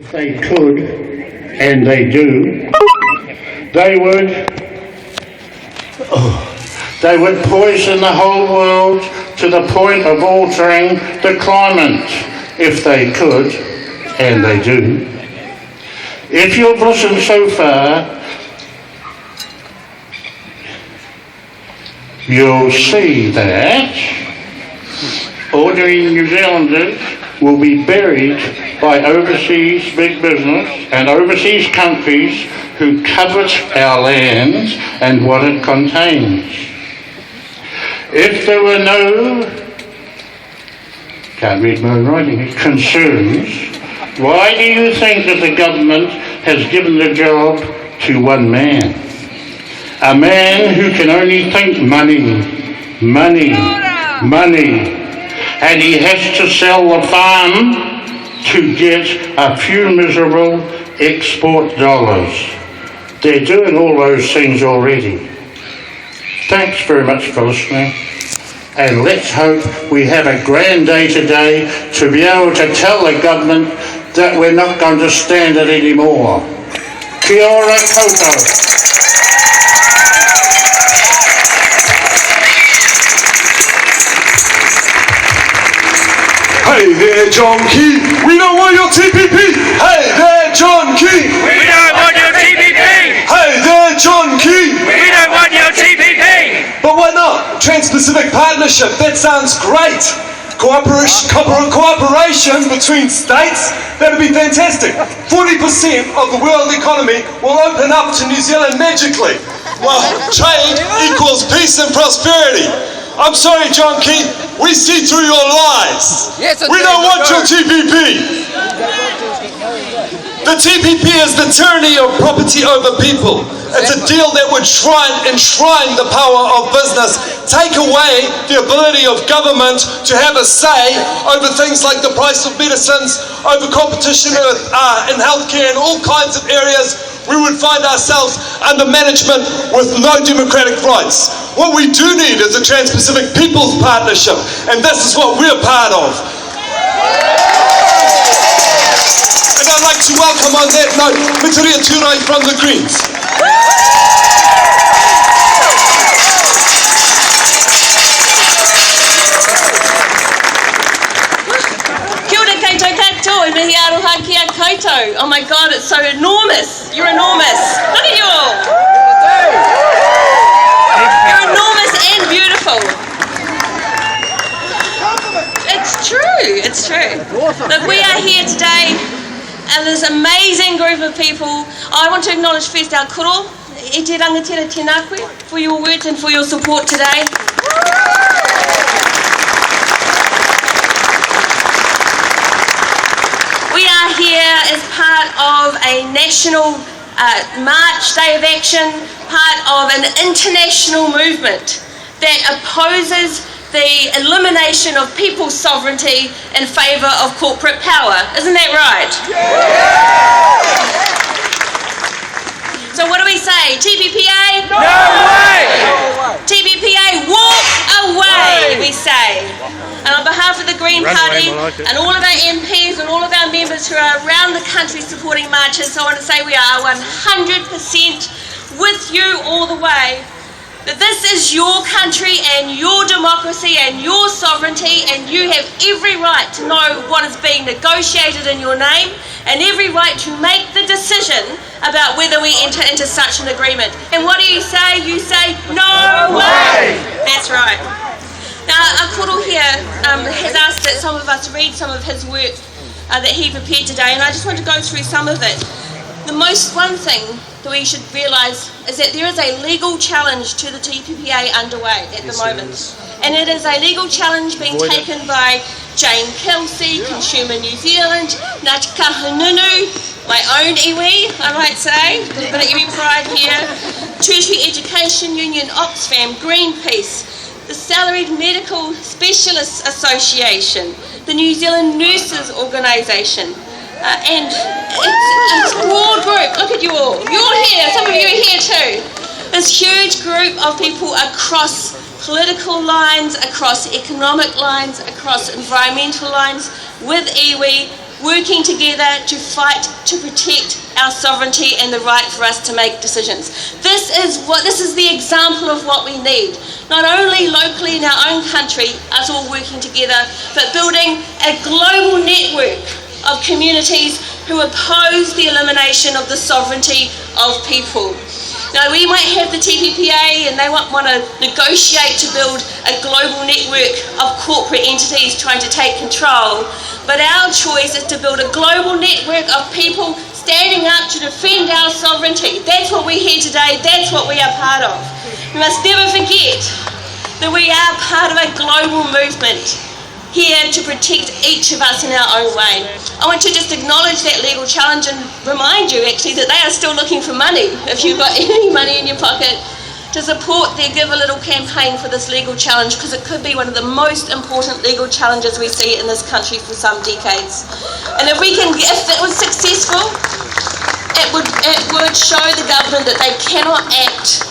If they could, and they do, they would poison the whole world to the point of altering the climate. If they could, and they do. If you've listened so far, you'll see that ordinary New Zealanders will be buried by overseas big business and overseas countries who covet our lands and what it contains. If there were no, can't read my own writing, concerns, why do you think that the government has given the job to one man? A man who can only think money, money, money. And he has to sell the farm to get a few miserable export dollars. They're doing all those things already. Thanks very much for listening. And let's hope we have a grand day today to be able to tell the government that we're not going to stand it anymore. Kia ora koutou. Hey there, John Key, we don't want your TPP. Hey there, John Key, we don't want your TPP. Hey there, John Key, we don't want your TPP. But why not? Trans-Pacific Partnership, that sounds great. Cooperation between states, that would be fantastic. 40% of the world economy will open up to New Zealand magically. Well, trade equals peace and prosperity. I'm sorry, John Key, we see through your lies. Yes, we don't want your TPP. The TPP is the tyranny of property over people. It's a deal that would enshrine the power of business, take away the ability of government to have a say over things like the price of medicines, over competition in healthcare and all kinds of areas. We would find ourselves under management with no democratic rights. What we do need is a Trans-Pacific People's Partnership, and this is what we're part of. And I'd like to welcome on that note, Metiria Turei from the Greens. Oh my God, it's so enormous. You're enormous. Look at you all. You're enormous and beautiful. It's true, it's true. Look, we are here today and this amazing group of people. I want to acknowledge first our koro, e te rangatira tēnā koe, for your words and for your support today. We are here as part of a national march, day of action, part of an international movement that opposes the elimination of people's sovereignty in favour of corporate power. Isn't that right? Yeah. So what do we say? TPPA? No way! TPPA, walk away, we say. And on behalf of the Green Party and all of our MPs and all of our members who are around the country supporting marches, I want to say we are 100% with you all the way. That this is your country and your democracy and your sovereignty, and you have every right to know what is being negotiated in your name and every right to make the decision about whether we enter into such an agreement. And what do you say? You say, no way! That's right. Now, our koro here has asked that some of us read some of his work that he prepared today, and I just want to go through some of it. One thing that we should realise is that there is a legal challenge to the TPPA underway at the moment. And it is a legal challenge being taken by Jane Kelsey, Consumer New Zealand, Ngāti Kahungunu, my own iwi, I might say, a bit of iwi pride here, Tertiary Education Union, Oxfam, Greenpeace, the Salaried Medical Specialists Association, the New Zealand Nurses Organisation, and it's a broad group. Look at you all. You're all here. Some of you are here too. This huge group of people across political lines, across economic lines, across environmental lines, with iwi, working together to fight to protect our sovereignty and the right for us to make decisions. This is the example of what we need. Not only locally in our own country, us all working together, but building a global network of communities who oppose the elimination of the sovereignty of people. Now, we might have the TPPA and they want to negotiate to build a global network of corporate entities trying to take control, but our choice is to build a global network of people standing up to defend our sovereignty. That's what we're here today, that's what we are part of. We must never forget that we are part of a global movement here to protect each of us in our own way. I want to just acknowledge that legal challenge and remind you actually that they are still looking for money, if you've got any money in your pocket, to support their Give a Little campaign for this legal challenge, because it could be one of the most important legal challenges we see in this country for some decades. And if it was successful, it would show the government that they cannot act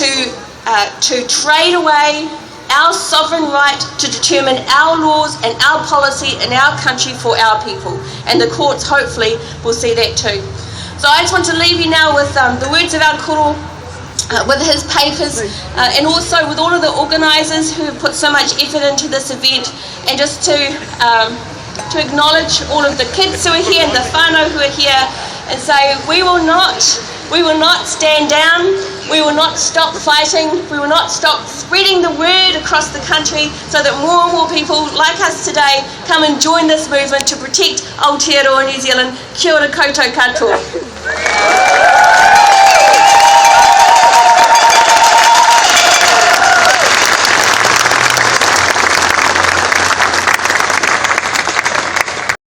to trade away our sovereign right to determine our laws and our policy in our country for our people. And the courts hopefully will see that too. So I just want to leave you now with the words of our koro, with his papers, and also with all of the organisers who have put so much effort into this event, and just to acknowledge all of the kids who are here and the whānau who are here, and say we will not stand down, we will not stop fighting, we will not stop spreading the word across the country so that more and more people like us today come and join this movement to protect Aotearoa New Zealand. Kia ora koutou katoa.